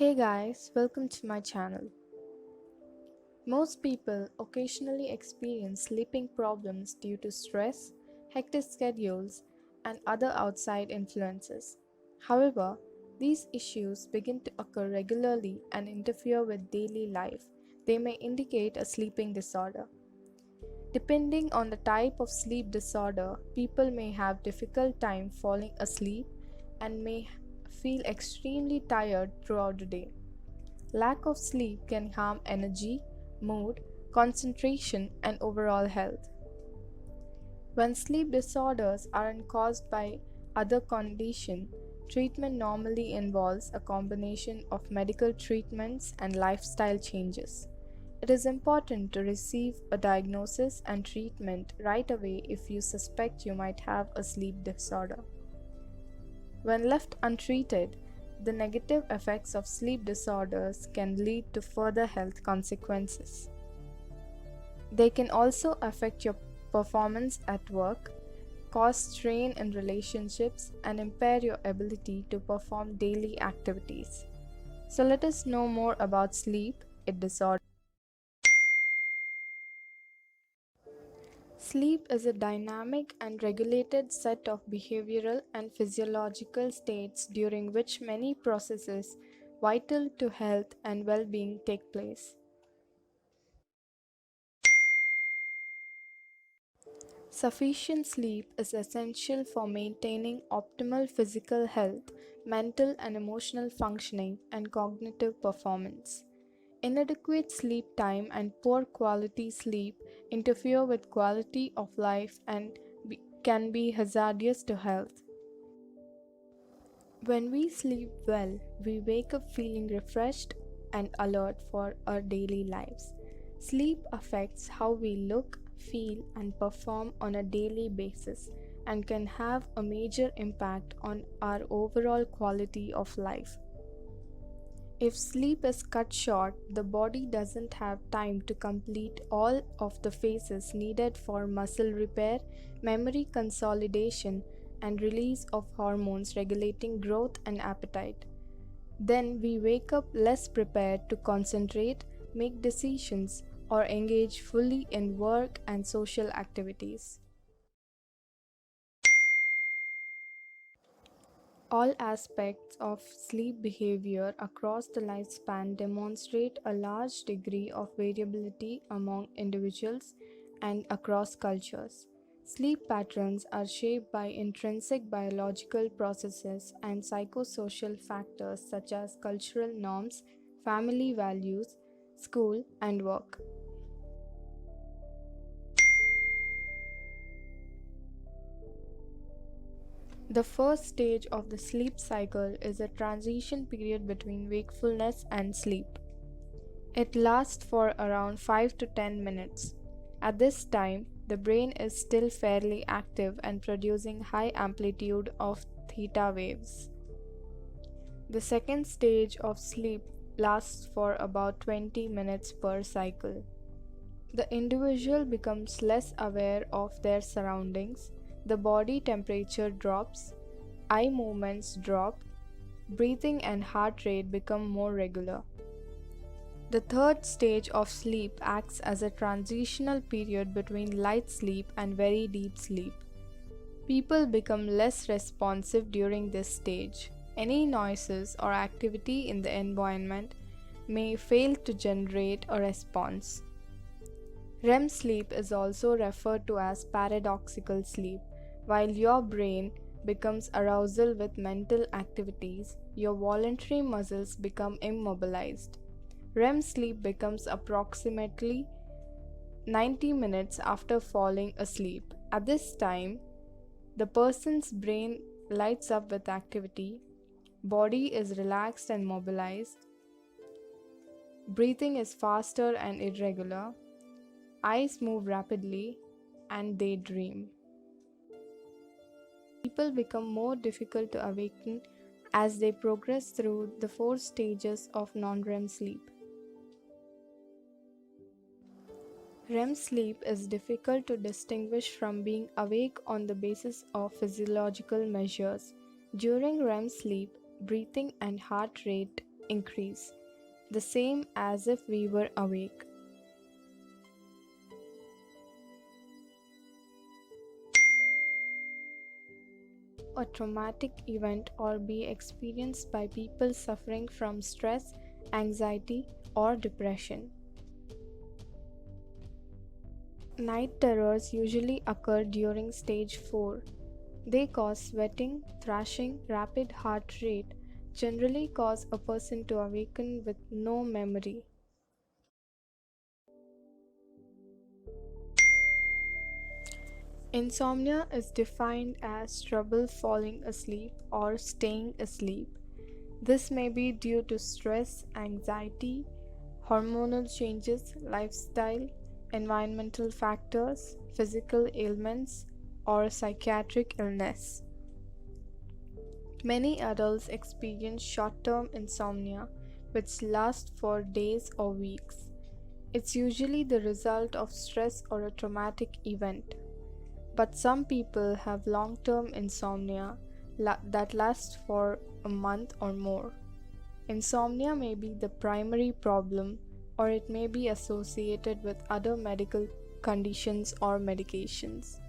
Hey guys, welcome to my channel. Most people occasionally experience sleeping problems due to stress, hectic schedules, and other outside influences. However, these issues begin to occur regularly and interfere with daily life. They may indicate a sleeping disorder. Depending on the type of sleep disorder, people may have difficult time falling asleep and may feel extremely tired throughout the day. Lack of sleep can harm energy, mood, concentration, and overall health. When sleep disorders aren't caused by other condition, treatment normally involves a combination of medical treatments and lifestyle changes. It is important to receive a diagnosis and treatment right away if you suspect you might have a sleep disorder. When left untreated, the negative effects of sleep disorders can lead to further health consequences. They can also affect your performance at work, cause strain in relationships, and impair your ability to perform daily activities. So let us know more about sleep disorder. Sleep is a dynamic and regulated set of behavioral and physiological states during which many processes vital to health and well-being take place. Sufficient sleep is essential for maintaining optimal physical health, mental and emotional functioning, and cognitive performance. Inadequate sleep time and poor quality sleep interfere with quality of life and can be hazardous to health. When we sleep well, we wake up feeling refreshed and alert for our daily lives. Sleep affects how we look, feel, and perform on a daily basis and can have a major impact on our overall quality of life. If sleep is cut short, the body doesn't have time to complete all of the phases needed for muscle repair, memory consolidation, and release of hormones regulating growth and appetite. Then we wake up less prepared to concentrate, make decisions, or engage fully in work and social activities. All aspects of sleep behavior across the lifespan demonstrate a large degree of variability among individuals and across cultures. Sleep patterns are shaped by intrinsic biological processes and psychosocial factors such as cultural norms, family values, school, and work. The first stage of the sleep cycle is a transition period between wakefulness and sleep. It lasts for around 5 to 10 minutes. At this time, the brain is still fairly active and producing high amplitude of theta waves. The second stage of sleep lasts for about 20 minutes per cycle. The individual becomes less aware of their surroundings, the body temperature drops, eye movements drop, breathing and heart rate become more regular. The third stage of sleep acts as a transitional period between light sleep and very deep sleep. People become less responsive during this stage. Any noises or activity in the environment may fail to generate a response. REM sleep is also referred to as paradoxical sleep. While your brain becomes arousal with mental activities, your voluntary muscles become immobilized. REM sleep becomes approximately 90 minutes after falling asleep. At this time, the person's brain lights up with activity, body is relaxed and mobilized, breathing is faster and irregular, eyes move rapidly, and they dream. People become more difficult to awaken as they progress through the four stages of non-REM sleep. REM sleep is difficult to distinguish from being awake on the basis of physiological measures. During REM sleep, breathing and heart rate increase, the same as if we were awake. A traumatic event or be experienced by people suffering from stress, anxiety, or depression. Night terrors usually occur during stage 4. They cause sweating, thrashing, rapid heart rate, generally cause a person to awaken with no memory. Insomnia is defined as trouble falling asleep or staying asleep. This may be due to stress, anxiety, hormonal changes, lifestyle, environmental factors, physical ailments, or psychiatric illness. Many adults experience short term insomnia, which lasts for days or weeks. It's usually the result of stress or a traumatic event. But some people have long term insomnia that lasts for a month or more. Insomnia may be the primary problem, or it may be associated with other medical conditions or medications.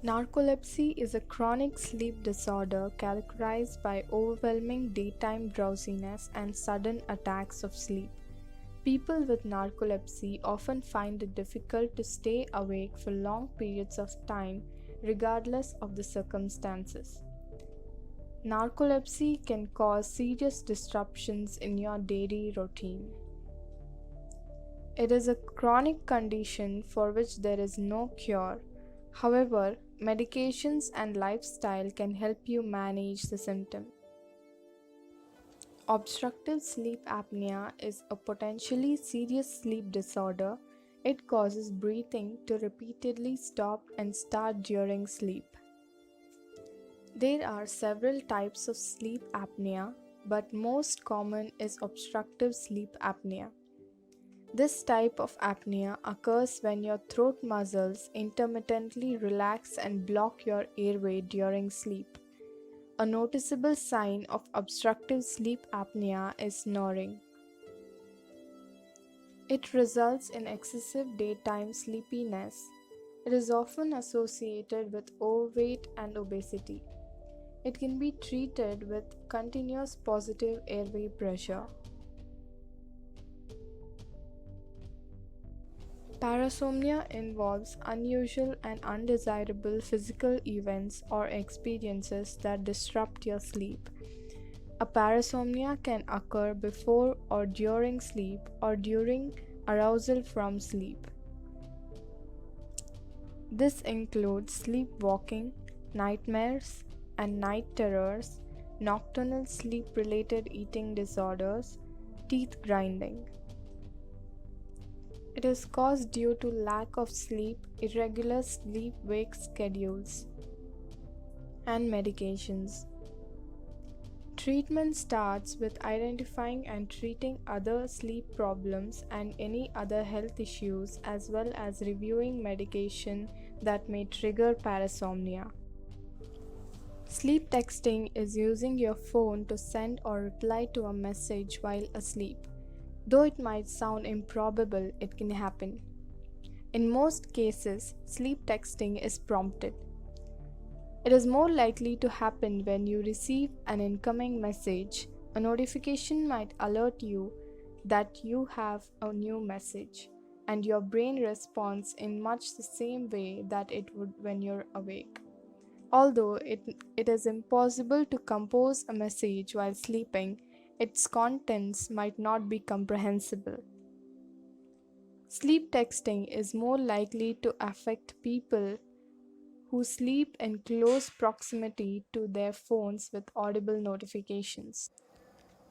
Narcolepsy is a chronic sleep disorder characterized by overwhelming daytime drowsiness and sudden attacks of sleep. People with narcolepsy often find it difficult to stay awake for long periods of time, regardless of the circumstances. Narcolepsy can cause serious disruptions in your daily routine. It is a chronic condition for which there is no cure. However, medications and lifestyle can help you manage the symptom. Obstructive sleep apnea is a potentially serious sleep disorder. It causes breathing to repeatedly stop and start during sleep. There are several types of sleep apnea, but most common is obstructive sleep apnea. This type of apnea occurs when your throat muscles intermittently relax and block your airway during sleep. A noticeable sign of obstructive sleep apnea is snoring. It results in excessive daytime sleepiness. It is often associated with overweight and obesity. It can be treated with continuous positive airway pressure. Parasomnia involves unusual and undesirable physical events or experiences that disrupt your sleep. A parasomnia can occur before or during sleep or during arousal from sleep. This includes sleepwalking, nightmares, and night terrors, nocturnal sleep-related eating disorders, teeth grinding. It is caused due to lack of sleep, irregular sleep-wake schedules, and medications. Treatment starts with identifying and treating other sleep problems and any other health issues, as well as reviewing medication that may trigger parasomnia. Sleep texting is using your phone to send or reply to a message while asleep. Though it might sound improbable, it can happen. In most cases, sleep texting is prompted. It is more likely to happen when you receive an incoming message. A notification might alert you that you have a new message, and your brain responds in much the same way that it would when you're awake. Although it is impossible to compose a message while sleeping, its contents might not be comprehensible. Sleep texting is more likely to affect people who sleep in close proximity to their phones with audible notifications.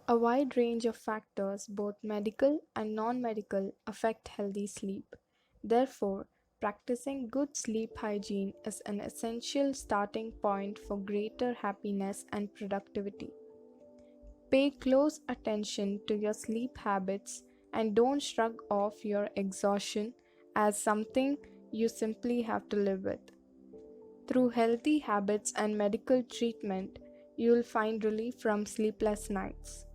A wide range of factors, both medical and non medical, affect healthy sleep. Therefore, practicing good sleep hygiene is an essential starting point for greater happiness and productivity. Pay close attention to your sleep habits and don't shrug off your exhaustion as something you simply have to live with. Through healthy habits and medical treatment, you'll find relief from sleepless nights.